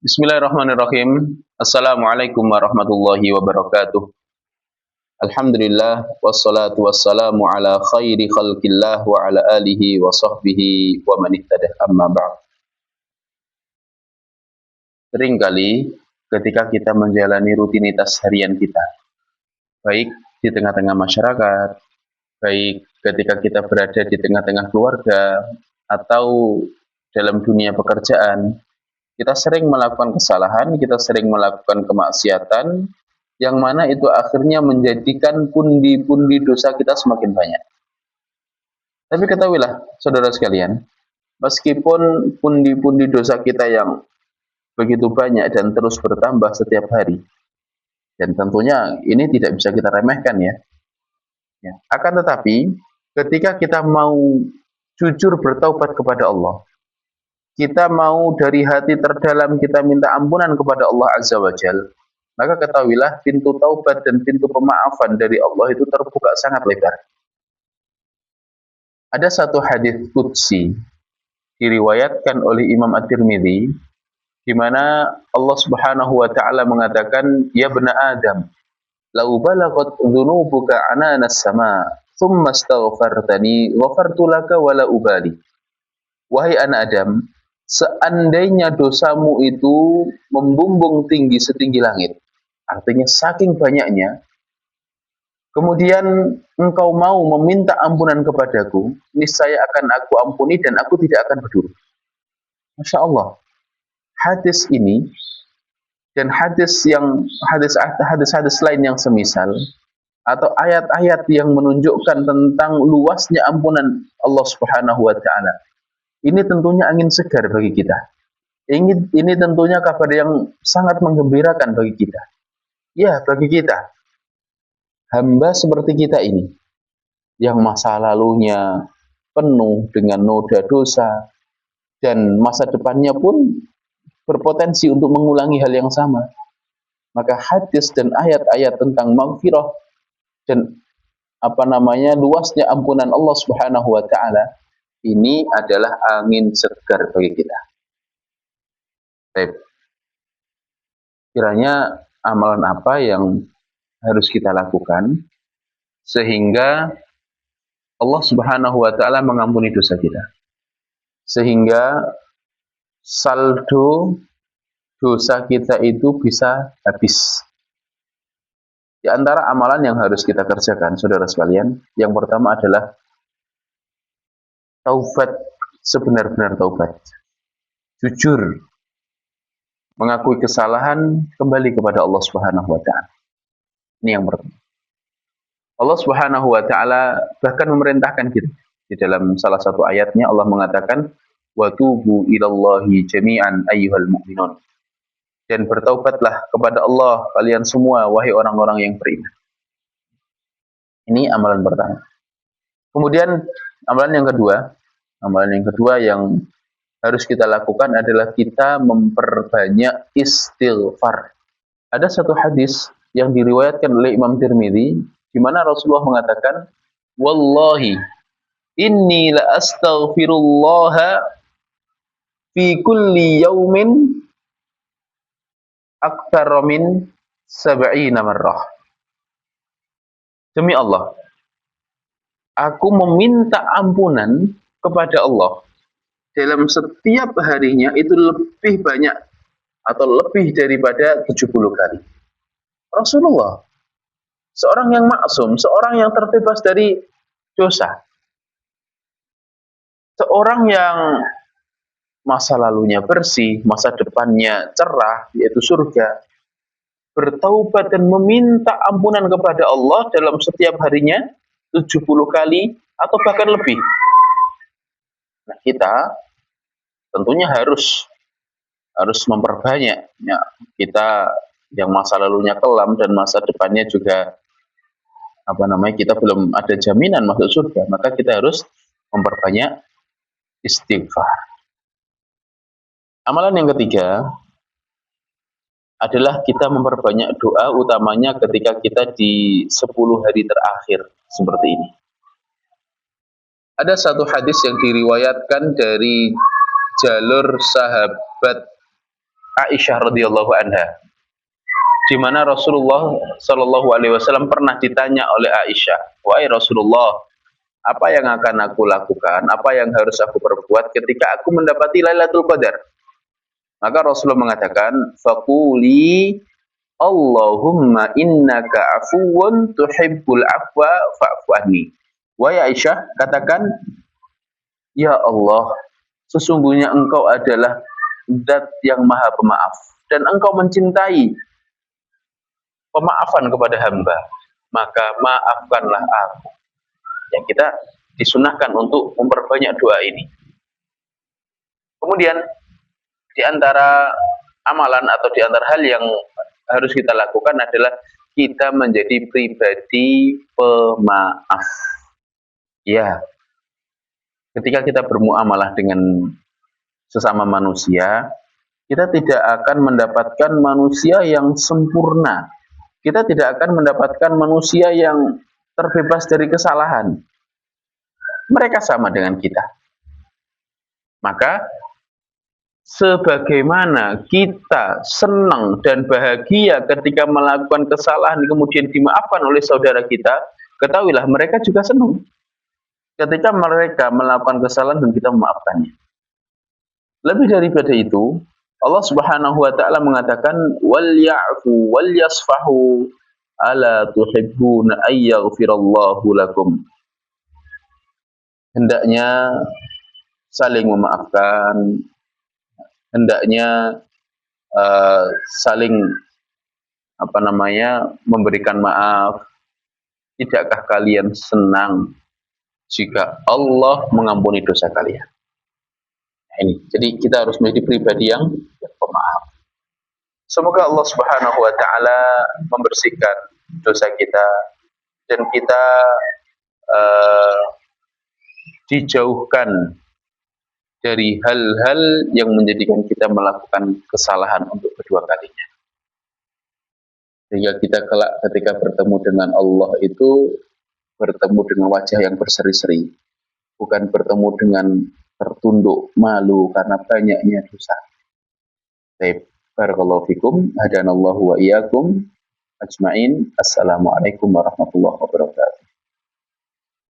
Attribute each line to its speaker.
Speaker 1: Bismillahirrahmanirrahim. Assalamualaikum warahmatullahi wabarakatuh. Alhamdulillah wassalatu wassalamu ala khairi khalqillah wa ala alihi wa sahbihi wa man ihtada amma ba'd. Seringkali ketika kita menjalani rutinitas harian kita, baik di tengah-tengah masyarakat, baik ketika kita berada di tengah-tengah keluarga atau dalam dunia pekerjaan, kita sering melakukan kesalahan, kita sering melakukan kemaksiatan, yang mana itu akhirnya menjadikan pundi-pundi dosa kita semakin banyak. Tapi ketahuilah, saudara sekalian, meskipun pundi-pundi dosa kita yang begitu banyak dan terus bertambah setiap hari, dan tentunya ini tidak bisa kita remehkan ya. Akan tetapi, ketika kita mau jujur bertaubat kepada Allah, kita mau dari hati terdalam kita minta ampunan kepada Allah Azza wa Jal, maka ketahuilah pintu taubat dan pintu pemaafan dari Allah itu terbuka sangat lebar. Ada satu hadis qudsi diriwayatkan oleh Imam At-Tirmidzi di mana Allah Subhanahu wa taala mengatakan, "Ya bani Adam, lau balagat dzunubuka anana as-sama, thumma astaghfartani, ghafartu laka wala ubali." Wahai anak Adam, seandainya dosamu itu membumbung tinggi setinggi langit, artinya saking banyaknya, kemudian engkau mau meminta ampunan kepadaku, niscaya akan aku ampuni dan aku tidak akan peduli. Masya Allah, hadis ini dan hadis-hadis lain yang semisal, atau ayat-ayat yang menunjukkan tentang luasnya ampunan Allah Subhanahu wa taala, ini tentunya angin segar bagi kita. Ini tentunya kabar yang sangat menggembirakan bagi kita. Ya, bagi kita. Hamba seperti kita ini, yang masa lalunya penuh dengan noda dosa, dan masa depannya pun berpotensi untuk mengulangi hal yang sama. Maka hadis dan ayat-ayat tentang maghfirah dan luasnya ampunan Allah Subhanahu wa taala, ini adalah angin segar bagi kita. Baik. Kiranya amalan apa yang harus kita lakukan sehingga Allah Subhanahu wa taala mengampuni dosa kita, sehingga saldo dosa kita itu bisa habis. Di antara amalan yang harus kita kerjakan, saudara sekalian, yang pertama adalah taubat, sebenar-benar taubat. Jujur mengakui kesalahan, kembali kepada Allah Subhanahu wa taala. Ini yang pertama. Allah Subhanahu wa taala bahkan memerintahkan kita. Di dalam salah satu ayatnya Allah mengatakan, "Wa tubu ilallahi jami'an ayyuhal mu'minun." Dan bertaubatlah kepada Allah kalian semua, wahai orang-orang yang beriman. Ini amalan pertama. Kemudian amalan yang kedua yang harus kita lakukan adalah kita memperbanyak istighfar. Ada satu hadis yang diriwayatkan oleh Imam Tirmidzi di mana Rasulullah mengatakan, "Wallahi inni la astaghfirullah fi kulli yaumin aktsara min 70 marrah." Demi Allah, aku meminta ampunan kepada Allah dalam setiap harinya itu lebih banyak atau lebih daripada 70 kali. Rasulullah, seorang yang maksum, seorang yang terbebas dari dosa, seorang yang masa lalunya bersih, masa depannya cerah, yaitu surga, bertaubat dan meminta ampunan kepada Allah dalam setiap harinya 70 kali atau bahkan lebih. Nah, kita tentunya harus memperbanyak. Ya, kita yang masa lalunya kelam dan masa depannya juga kita belum ada jaminan masuk surga, maka kita harus memperbanyak istighfar. Amalan yang ketiga adalah kita memperbanyak doa, utamanya ketika kita di 10 hari terakhir seperti ini. Ada satu hadis yang diriwayatkan dari jalur sahabat Aisyah radhiyallahu anha, di mana Rasulullah Shallallahu alaihi wasallam pernah ditanya oleh Aisyah, "Wahai Rasulullah, apa yang akan aku lakukan? Apa yang harus aku perbuat ketika aku mendapati Lailatul Qadar?" Maka Rasulullah mengatakan, "Faquli Allahumma innaka afuwun tuhibbul afwa fa'fu anni." Wahai Aisyah, katakan, "Ya Allah, sesungguhnya Engkau adalah Zat yang Maha Pemaaf dan Engkau mencintai pemaafan kepada hamba, maka maafkanlah aku." Ya, kita disunahkan untuk memperbanyak doa ini. Kemudian di antara amalan atau di antara hal yang harus kita lakukan adalah kita menjadi pribadi pemaaf. Ya, ketika kita bermuamalah dengan sesama manusia, kita tidak akan mendapatkan manusia yang sempurna. Kita tidak akan mendapatkan manusia yang terbebas dari kesalahan. Mereka sama dengan kita. Maka sebagaimana kita senang dan bahagia ketika melakukan kesalahan kemudian dimaafkan oleh saudara kita, ketahuilah mereka juga senang ketika mereka melakukan kesalahan dan kita memaafkannya. Lebih daripada itu, Allah Subhanahu wa taala mengatakan wal ya'fu wal yasfahu ala tuhibbuna ayyaghfirallahu lakum. Hendaknya saling memaafkan, hendaknya saling memberikan maaf. Tidakkah kalian senang jika Allah mengampuni dosa kalian? Nah, ini. Jadi kita harus menjadi pribadi yang pemaaf. Semoga Allah Subhanahu wa taala membersihkan dosa kita dan kita dijauhkan dari hal-hal yang menjadikan kita melakukan kesalahan untuk kedua kalinya. Sehingga kita kelak ketika bertemu dengan Allah itu bertemu dengan wajah yang berseri-seri, bukan bertemu dengan tertunduk malu karena banyaknya dosa. Baik, barakallahu fikum, hadanallahu wa iyyakum ajmain. Assalamualaikum warahmatullahi wabarakatuh.